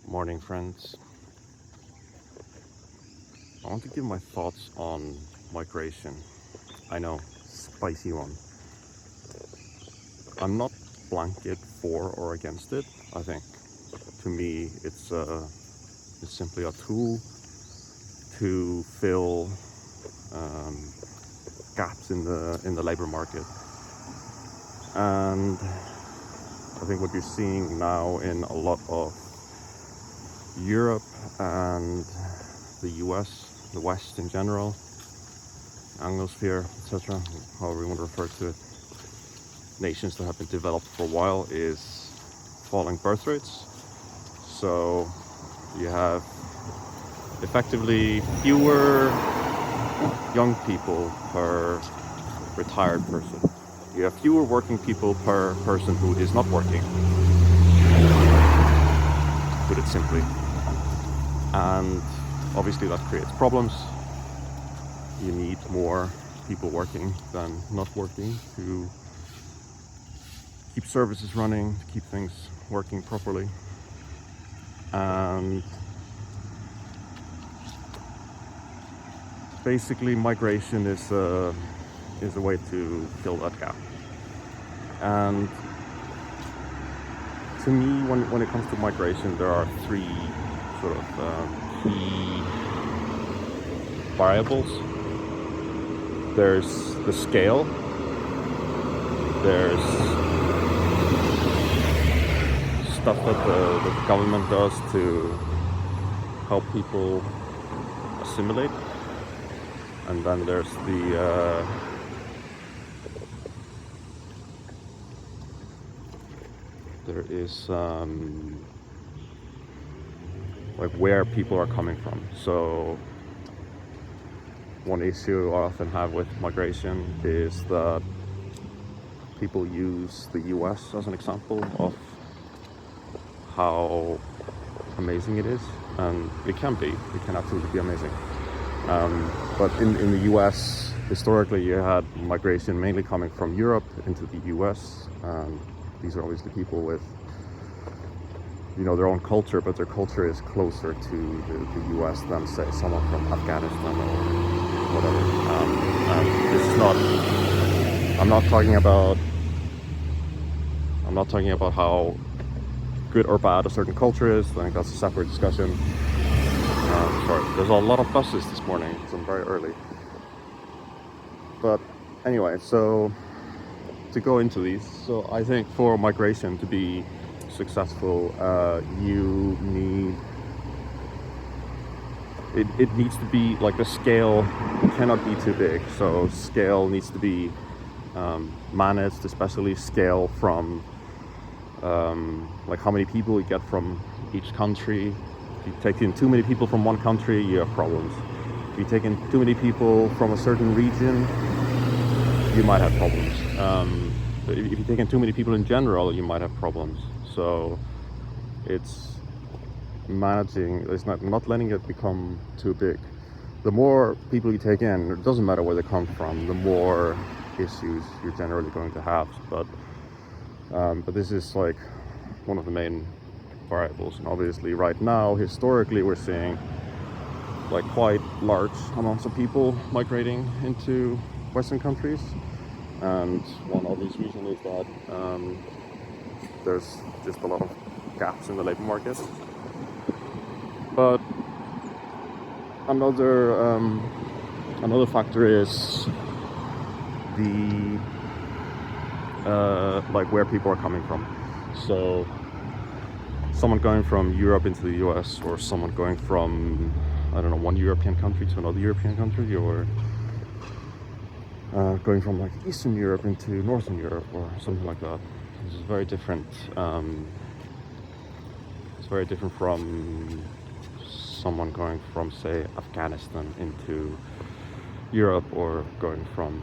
Morning, friends. I want to give my thoughts on migration. I know, spicy one. I'm not blanket for or against it. I think, to me, it's simply a tool to fill um, gaps in the labor market, and I think what you're seeing now in a lot of Europe and the US, the West in general, Anglosphere, etc., however you want to refer to it, nations that have been developed for a while, is falling birth rates. So you have effectively fewer young people per retired person. You have fewer working people per person who is not working, to put it simply. And obviously that creates problems. You need more people working than not working to keep services running, to keep things working properly. And basically migration is a way to fill that gap. And to me, when it comes to migration, there are three sort of key variables. There's the scale, there's stuff that the government does to help people assimilate, and then there's there is like where people are coming from. So one issue I often have with migration is that people use the US as an example of how amazing it is, and it can absolutely be amazing. But in the US, historically, you had migration mainly coming from Europe into the US. These are obviously people with, their own culture, but their culture is closer to the US than, say, someone from Afghanistan or whatever. And this is not, I'm not talking about how good or bad a certain culture is. I think that's a separate discussion. Sorry, there's a lot of buses this morning, so I'm very early. But anyway, so to go into these, so I think for migration to be successful, you need, it needs to be like, the scale cannot be too big. So scale needs to be managed, especially scale from like how many people you get from each country. If you take in too many people from one country, you have problems. If you take in too many people from a certain region, you might have problems. If you take in too many people in general, you might have problems. So it's managing, it's not letting it become too big. The more people you take in, it doesn't matter where they come from, the more issues you're generally going to have. But this is like one of the main variables. And obviously right now, historically, we're seeing like quite large amounts of people migrating into Western countries. And one obvious reason is that there's just a lot of gaps in the labor market. But another factor is the like where people are coming from. So someone going from Europe into the US, or someone going from, I don't know, one European country to another European country, or going from like Eastern Europe into Northern Europe or something like that. This is very different. It's very different from someone going from, say, Afghanistan into Europe, or going from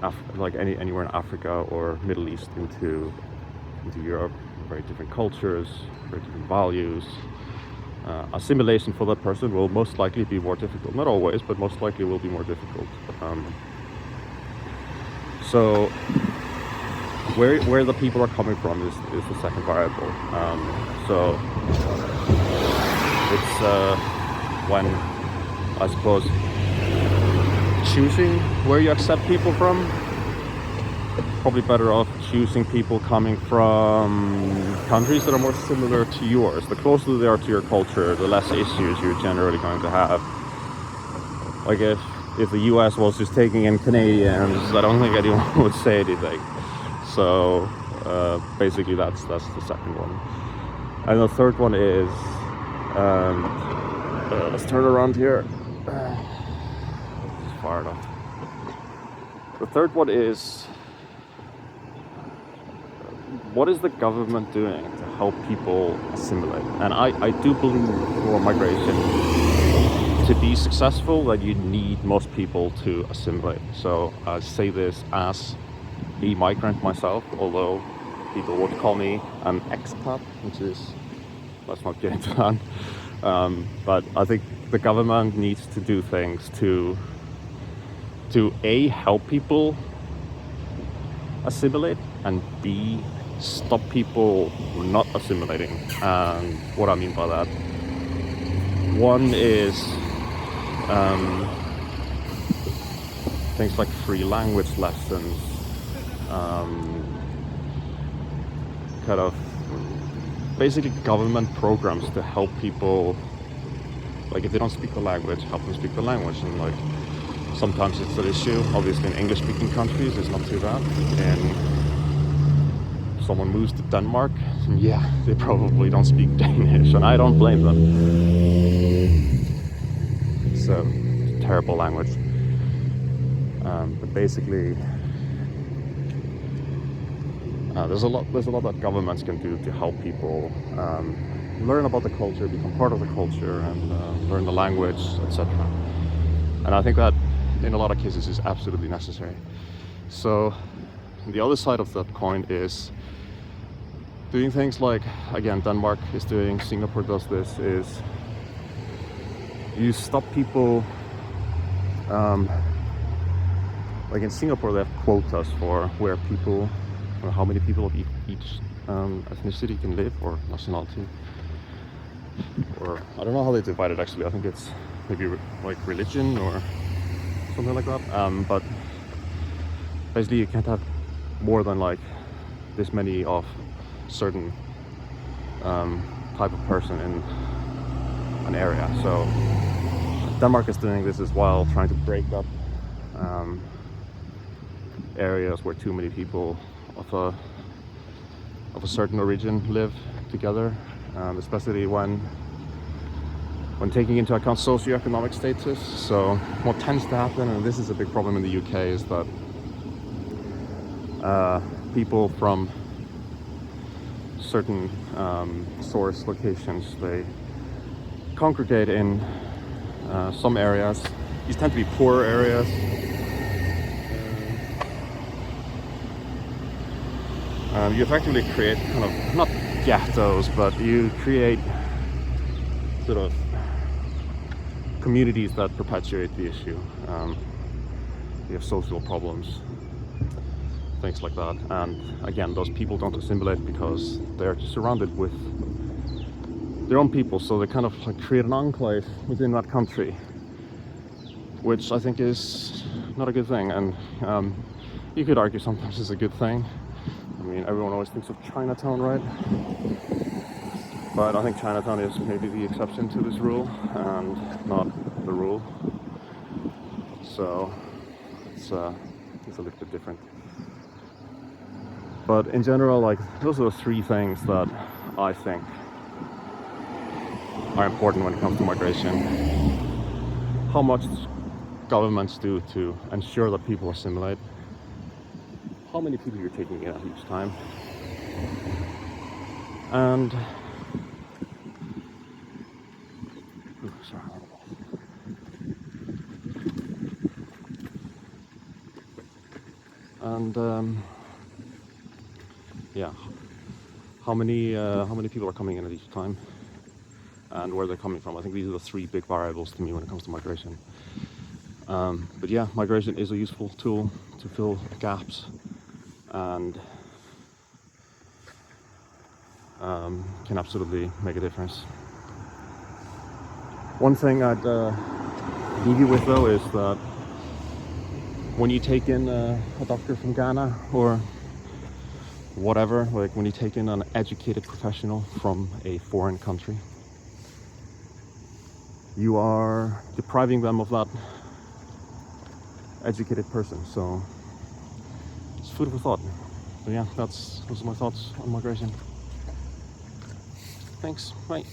anywhere in Africa or Middle East into Europe. Very different cultures, very different values. Assimilation for that person will most likely be more difficult. Not always, but most likely will be more difficult. So where the people are coming from is the second variable. So It's when, I suppose, choosing where you accept people from, probably better off choosing people coming from countries that are more similar to yours. The closer they are to your culture, the less issues you're generally going to have. Like if the US was just taking in Canadians, I don't think anyone would say anything. So basically that's the second one. And the third one is, let's turn around here. It's far enough. The third one is, what is the government doing to help people assimilate? And I do believe for migration to be successful that you need most people to assimilate. So I say this as a migrant myself, although people would call me an expat, which is, let's not get into that. But I think the government needs to do things to A, help people assimilate, and B, stop people not assimilating. And what I mean by that, one is things like free language lessons, kind of basically government programs to help people, like if they don't speak the language, help them speak the language. And like sometimes it's an issue, obviously in English speaking countries it's not too bad. And someone moves to Denmark, and yeah, they probably don't speak Danish, and I don't blame them. It's a terrible language. But basically, there's a lot that governments can do to help people learn about the culture, become part of the culture, and learn the language, etc. And I think that in a lot of cases is absolutely necessary. So the other side of that coin is doing things like, again, Denmark is doing, Singapore does this, is you stop people, like in Singapore they have quotas for where people, or how many people of each ethnicity can live, or nationality, or I don't know how they divide it actually. I think it's maybe like religion or something like that. But basically you can't have more than like this many of certain type of person in an area. So Denmark is doing this as well, trying to break up areas where too many people of a certain origin live together, especially when taking into account socioeconomic status. So what tends to happen, and this is a big problem in the UK, is that people from certain source locations, they congregate in some areas. These tend to be poorer areas. You effectively create kind of, not ghettos, but you create sort of communities that perpetuate the issue. You have social problems, things like that. And again, those people don't assimilate because they're surrounded with their own people, so they kind of like create an enclave within that country, which I think is not a good thing. And you could argue sometimes it's a good thing. I mean, everyone always thinks of Chinatown, right? But I think Chinatown is maybe the exception to this rule and not the rule. So it's a little bit different. But in general, like, those are the three things that I think are important when it comes to migration. How much governments do to ensure that people assimilate, how many people you're taking in at each time, and yeah, how many people are coming in at each time and where they're coming from. I think these are the three big variables to me when it comes to migration. But yeah, migration is a useful tool to fill gaps and can absolutely make a difference. One thing I'd leave you with though is that when you take in a doctor from Ghana or whatever, like when you take in an educated professional from a foreign country, you are depriving them of that educated person. So it's food for thought. But yeah, those are my thoughts on migration. Thanks, bye.